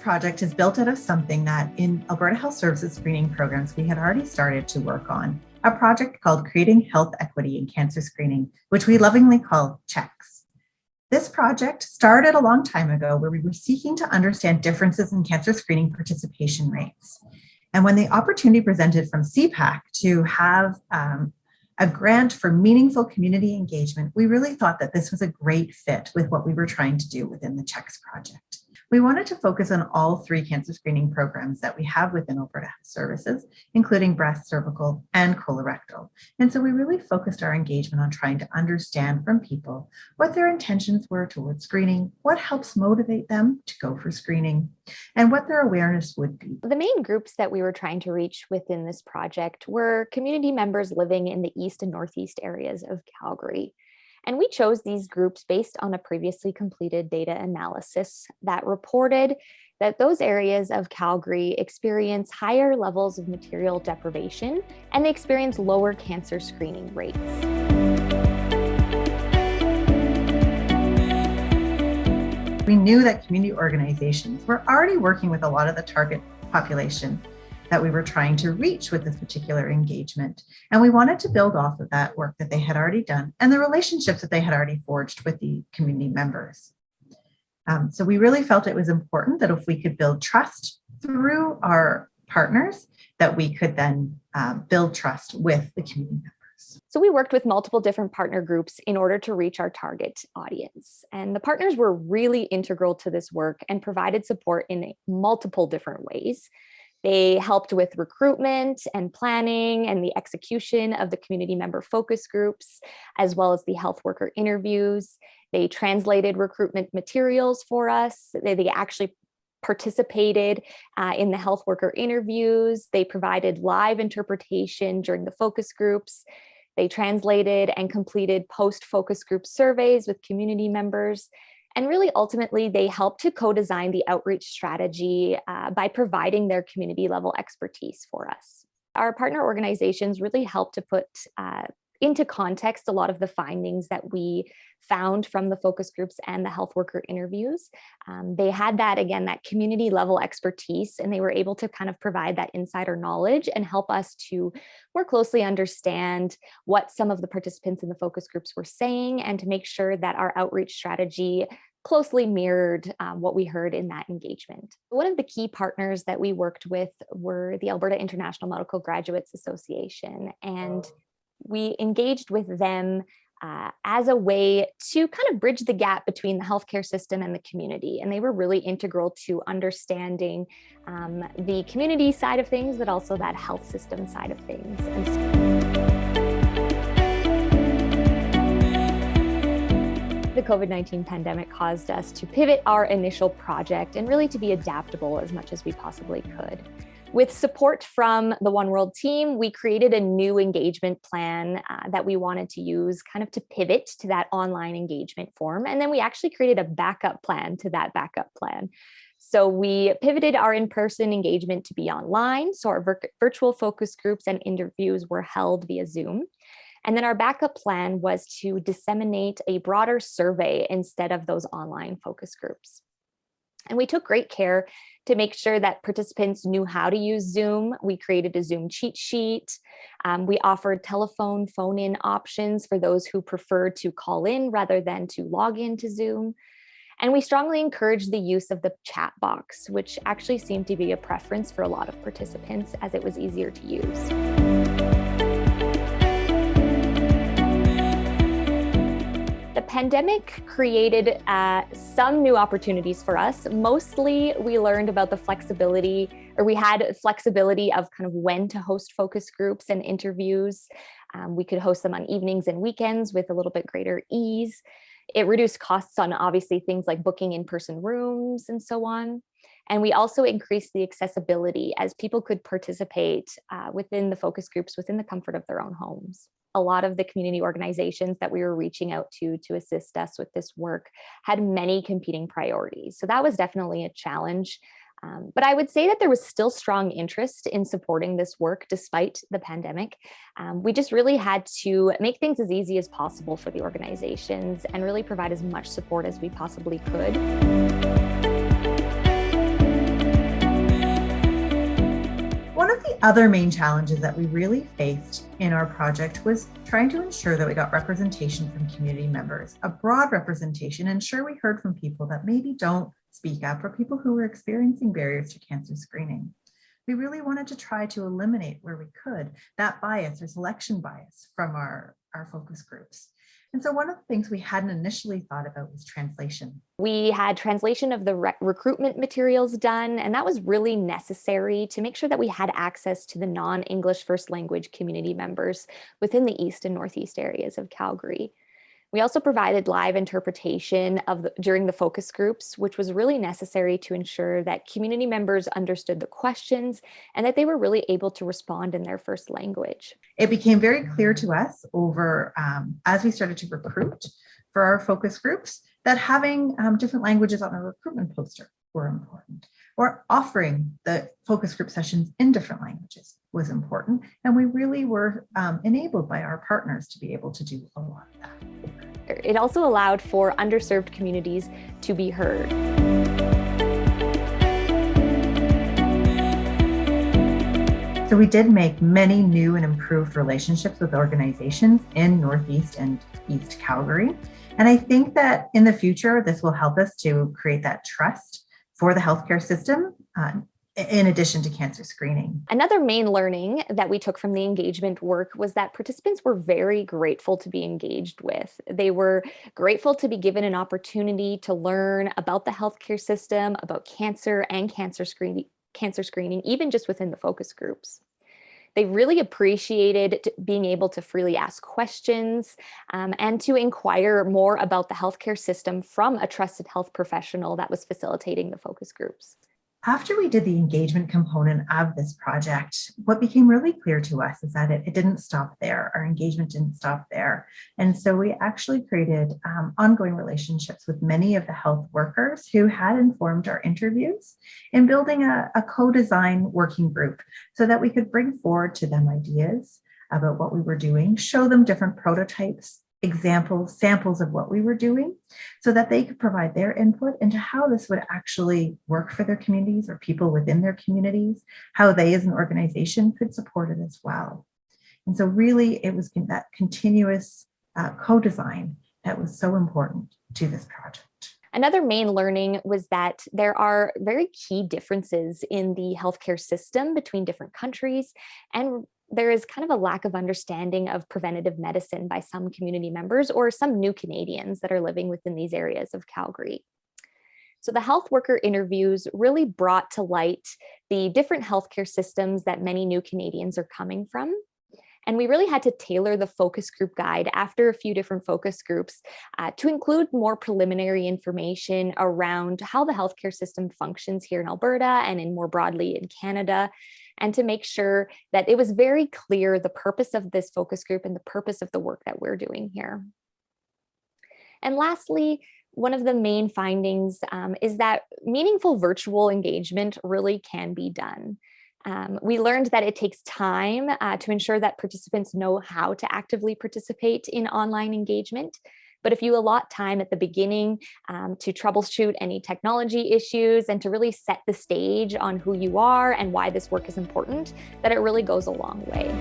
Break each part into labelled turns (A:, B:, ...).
A: project is built out of something that in Alberta Health Services screening programs, we had already started to work on, a project called Creating Health Equity in Cancer Screening, which we lovingly call CHECS. This project started a long time ago where we were seeking to understand differences in cancer screening participation rates. And when the opportunity presented from CPAC to have a grant for meaningful community engagement, we really thought that this was a great fit with what we were trying to do within the CHECS project. We wanted to focus on all three cancer screening programs that we have within Alberta Health Services, including breast, cervical, and colorectal. And so we really focused our engagement on trying to understand from people what their intentions were towards screening, what helps motivate them to go for screening, and what their awareness would be.
B: The main groups that we were trying to reach within this project were community members living in the east and northeast areas of Calgary. And we chose these groups based on a previously completed data analysis that reported that those areas of Calgary experience higher levels of material deprivation and they experience lower cancer screening rates.
A: We knew that community organizations were already working with a lot of the target population that we were trying to reach with this particular engagement. And we wanted to build off of that work that they had already done and the relationships that they had already forged with the community members. So we really felt it was important that if we could build trust through our partners, that we could then build trust with the community members.
B: So we worked with multiple different partner groups in order to reach our target audience. And the partners were really integral to this work and provided support in multiple different ways. They helped with recruitment and planning and the execution of the community member focus groups, as well as the health worker interviews. They translated recruitment materials for us. They actually participated in the health worker interviews. They provided live interpretation during the focus groups. They translated and completed post-focus group surveys with community members. And really, ultimately, they help to co-design the outreach strategy by providing their community level expertise for us. Our partner organizations really help to put into context a lot of the findings that we found from the focus groups and the health worker interviews. They had that community level expertise, and they were able to kind of provide that insider knowledge and help us to more closely understand what some of the participants in the focus groups were saying and to make sure that our outreach strategy closely mirrored what we heard in that engagement. One of the key partners that we worked with were the Alberta International Medical Graduates Association, and we engaged with them as a way to kind of bridge the gap between the healthcare system and the community. And they were really integral to understanding the community side of things, but also that health system side of things. The COVID-19 pandemic caused us to pivot our initial project and really to be adaptable as much as we possibly could. With support from the One World team, we created a new engagement plan that we wanted to use kind of to pivot to that online engagement form. And then we actually created a backup plan to that backup plan. So we pivoted our in-person engagement to be online. So our virtual focus groups and interviews were held via Zoom. And then our backup plan was to disseminate a broader survey instead of those online focus groups. And we took great care to make sure that participants knew how to use Zoom. We created a Zoom cheat sheet. We offered telephone phone-in options for those who preferred to call in rather than to log into Zoom. And we strongly encouraged the use of the chat box, which actually seemed to be a preference for a lot of participants as it was easier to use. The pandemic created some new opportunities for us. Mostly we learned about the flexibility, or we had flexibility of kind of when to host focus groups and interviews. We could host them on evenings and weekends with a little bit greater ease. It reduced costs on obviously things like booking in-person rooms and so on. And we also increased the accessibility as people could participate within the focus groups within the comfort of their own homes. A lot of the community organizations that we were reaching out to assist us with this work had many competing priorities. So that was definitely a challenge. But I would say that there was still strong interest in supporting this work despite the pandemic. We just really had to make things as easy as possible for the organizations and really provide as much support as we possibly could.
A: the other main challenges that we really faced in our project was trying to ensure that we got representation from community members, a broad representation, ensure we heard from people that maybe don't speak up, or people who were experiencing barriers to cancer screening. We really wanted to try to eliminate where we could that bias or selection bias from our focus groups. And so one of the things we hadn't initially thought about was translation.
B: We had translation of the recruitment materials done, and that was really necessary to make sure that we had access to the non-English first language community members within the East and Northeast areas of Calgary. We also provided live interpretation during the focus groups, which was really necessary to ensure that community members understood the questions and that they were really able to respond in their first language.
A: It became very clear to us as we started to recruit for our focus groups that having different languages on a recruitment poster were important, or offering the focus group sessions in different languages was important. And we really were enabled by our partners to be able to do a lot of that.
B: It also allowed for underserved communities to be heard.
A: So we did make many new and improved relationships with organizations in Northeast and East Calgary. And I think that in the future, this will help us to create that trust for the healthcare system, in addition to cancer screening.
B: Another main learning that we took from the engagement work was that participants were very grateful to be engaged with. They were grateful to be given an opportunity to learn about the healthcare system, about cancer and cancer screening, even just within the focus groups. They really appreciated being able to freely ask questions and to inquire more about the healthcare system from a trusted health professional that was facilitating the focus groups.
A: After we did the engagement component of this project, what became really clear to us is that it didn't stop there. Our engagement didn't stop there. And so we actually created ongoing relationships with many of the health workers who had informed our interviews in building a co-design working group so that we could bring forward to them ideas about what we were doing, show them different prototypes, examples, samples of what we were doing so that they could provide their input into how this would actually work for their communities or people within their communities, how they as an organization could support it as well. And so really it was that continuous co-design that was so important to this project.
B: Another main learning was that there are very key differences in the healthcare system between different countries, and there is kind of a lack of understanding of preventative medicine by some community members or some new Canadians that are living within these areas of Calgary. So the health worker interviews really brought to light the different healthcare systems that many new Canadians are coming from. And we really had to tailor the focus group guide after a few different focus groups to include more preliminary information around how the healthcare system functions here in Alberta and in more broadly in Canada, and to make sure that it was very clear the purpose of this focus group and the purpose of the work that we're doing here. And lastly, one of the main findings is that meaningful virtual engagement really can be done. We learned that it takes time to ensure that participants know how to actively participate in online engagement. But if you allot time at the beginning to troubleshoot any technology issues and to really set the stage on who you are and why this work is important, that it really goes a long way.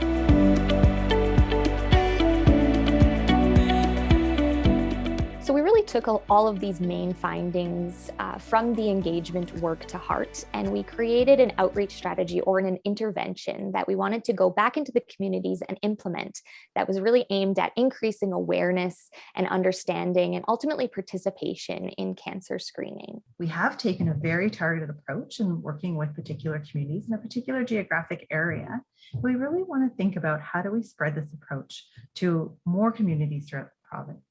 B: So we really took all of these main findings from the engagement work to heart, and we created an outreach strategy or an intervention that we wanted to go back into the communities and implement that was really aimed at increasing awareness and understanding and ultimately participation in cancer screening.
A: We have taken a very targeted approach in working with particular communities in a particular geographic area. We really want to think about how do we spread this approach to more communities throughout the province.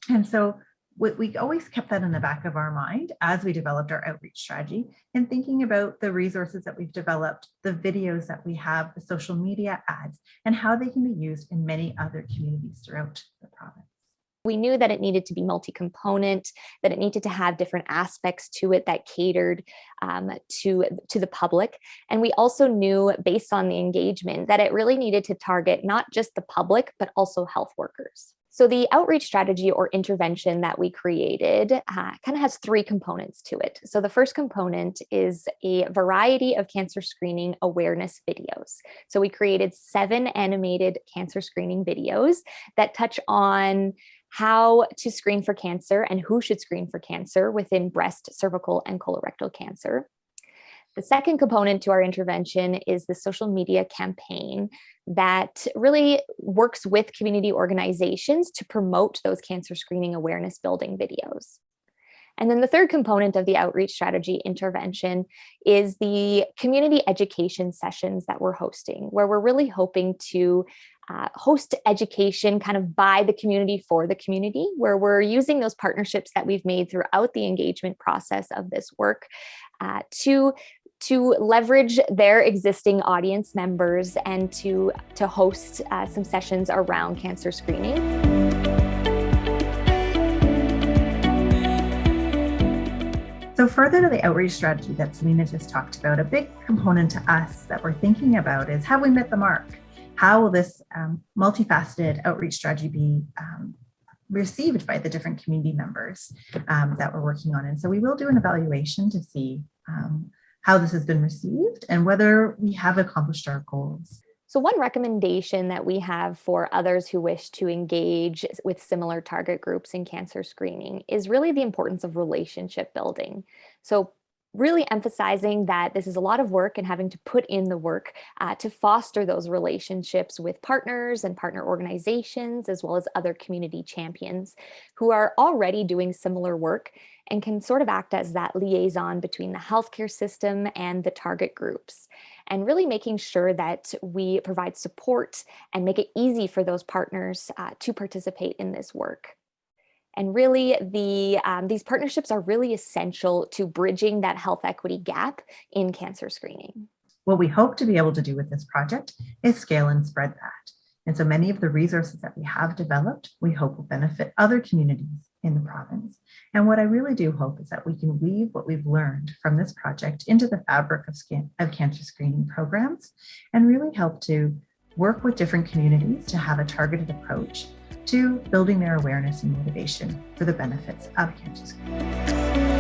A: And so we always kept that in the back of our mind as we developed our outreach strategy and thinking about the resources that we've developed, the videos that we have, the social media ads, and how they can be used in many other communities throughout the province.
B: We knew that it needed to be multi-component, that it needed to have different aspects to it that catered to the public. And we also knew, based on the engagement, that it really needed to target not just the public, but also health workers. So the outreach strategy or intervention that we created kind of has three components to it. So the first component is a variety of cancer screening awareness videos. So we created 7 animated cancer screening videos that touch on how to screen for cancer and who should screen for cancer within breast, cervical, and colorectal cancer. The second component to our intervention is the social media campaign that really works with community organizations to promote those cancer screening awareness building videos. And then the third component of the outreach strategy intervention is the community education sessions that we're hosting, where we're really hoping to host education kind of by the community for the community, where we're using those partnerships that we've made throughout the engagement process of this work to leverage their existing audience members and to host some sessions around cancer screening.
A: So further to the outreach strategy that Selena just talked about, a big component to us that we're thinking about is, have we met the mark? How will this multifaceted outreach strategy be received by the different community members that we're working on? And so we will do an evaluation to see how this has been received and whether we have accomplished our goals.
B: So one recommendation that we have for others who wish to engage with similar target groups in cancer screening is really the importance of relationship building. So really emphasizing that this is a lot of work and having to put in the work to foster those relationships with partners and partner organizations, as well as other community champions who are already doing similar work and can sort of act as that liaison between the healthcare system and the target groups. And really making sure that we provide support and make it easy for those partners to participate in this work. And really, these partnerships are really essential to bridging that health equity gap in cancer screening.
A: What we hope to be able to do with this project is scale and spread that. And so many of the resources that we have developed, we hope will benefit other communities in the province. And what I really do hope is that we can weave what we've learned from this project into the fabric of cancer screening programs and really help to work with different communities to have a targeted approach to building their awareness and motivation for the benefits of cancer screening.